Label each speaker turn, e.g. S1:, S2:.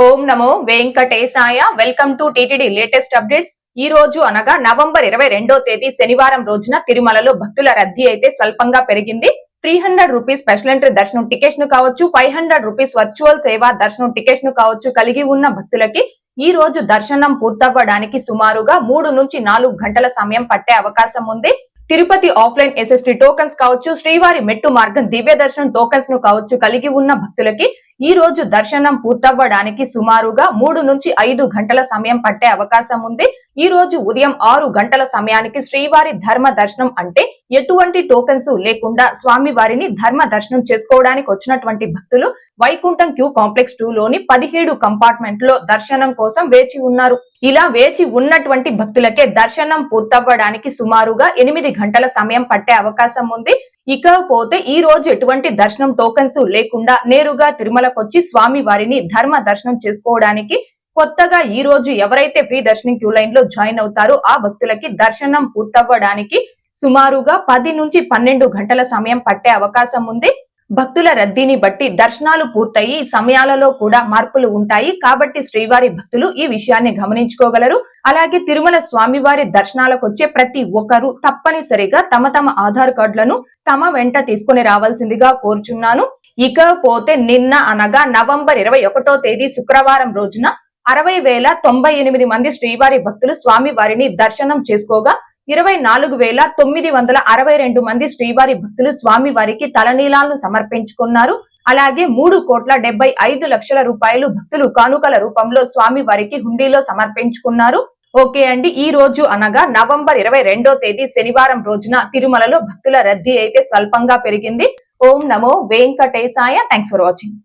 S1: Om Namo Venkatesaya. Welcome to TTD latest updates. ఈ రోజు అనగా నవంబర్ 22వ తేదీ శనివారం రోజున తిరుమలలో భక్తుల రద్దీ అయితే స్వల్పంగా పెరిగింది. 300 రూపీస్ స్పెషల్ ఎంట్రీ దర్శనం టికెట్స్ ను కావచ్చు, 500 రూపీస్ వర్చువల్ సేవా దర్శనం టికెట్స్ ను కావచ్చు కలిగి ఉన్న భక్తులకి ఈ రోజు దర్శనం పూర్తవ్వడానికి సుమారుగా 3 నుంచి 4 గంటల సమయం పట్టే అవకాశం ఉంది. తిరుపతి ఆఫ్లైన్ ఎస్ఎస్టీ టోకన్స్ కావచ్చు, శ్రీవారి మెట్టు మార్గం దివ్య దర్శనం టోకన్స్ ను కావచ్చు కలిగి ఉన్న భక్తులకి ఈ రోజు దర్శనం పూర్తవ్వడానికి సుమారుగా 3 నుంచి 5 గంటల సమయం పట్టే అవకాశం ఉంది. ఈ రోజు ఉదయం 6 గంటల సమయానికి శ్రీవారి ధర్మ దర్శనం అంటే ఎటువంటి టోకన్స్ లేకుండా స్వామి వారిని ధర్మ దర్శనం చేసుకోవడానికి వచ్చినటువంటి భక్తులు వైకుంఠం క్యూ కాంప్లెక్స్ 2 లోని 17 కంపార్ట్మెంట్ లో దర్శనం కోసం వేచి ఉన్నారు. ఇలా వేచి ఉన్నటువంటి భక్తులకే దర్శనం పూర్తవ్వడానికి సుమారుగా 8 గంటల సమయం పట్టే అవకాశం ఉంది. ఇకపోతే ఈ రోజు ఎటువంటి దర్శనం టోకన్స్ లేకుండా నేరుగా తిరుమలకొచ్చి స్వామి వారిని ధర్మ దర్శనం చేసుకోవడానికి కొత్తగా ఈ రోజు ఎవరైతే ఫ్రీ దర్శనం క్యూ లైన్ లో జాయిన్ అవుతారో ఆ భక్తులకి దర్శనం పూర్తవ్వడానికి సుమారుగా 10 నుంచి 12 గంటల సమయం పట్టే అవకాశం ఉంది. భక్తుల రద్దీని బట్టి దర్శనాలు పూర్తయి సమయాలలో కూడా మార్పులు ఉంటాయి కాబట్టి శ్రీవారి భక్తులు ఈ విషయాన్ని గమనించుకోగలరు. అలాగే తిరుమల స్వామివారి దర్శనాలకు వచ్చే ప్రతి ఒక్కరూ తప్పనిసరిగా తమ ఆధార్ కార్డులను తమ వెంట తీసుకుని రావాల్సిందిగా కోరుచున్నాను. ఇకపోతే నిన్న అనగా నవంబర్ 21వ తేదీ శుక్రవారం రోజున 60,098 మంది శ్రీవారి భక్తులు స్వామి వారిని దర్శనం చేసుకోగా 24,962 మంది శ్రీవారి భక్తులు స్వామి వారికి తలనీలాలను సమర్పించుకున్నారు. అలాగే 3,75,00,000 రూపాయలు భక్తులు కానుకల రూపంలో స్వామి వారికి హుండీలో సమర్పించుకున్నారు. ఓకే అండి, ఈ రోజు అనగా నవంబర్ 22వ తేదీ శనివారం రోజున తిరుమలలో భక్తుల రద్దీ అయితే స్వల్పంగా పెరిగింది. ఓం నమో వెంకటేశాయ. Thanks for watching.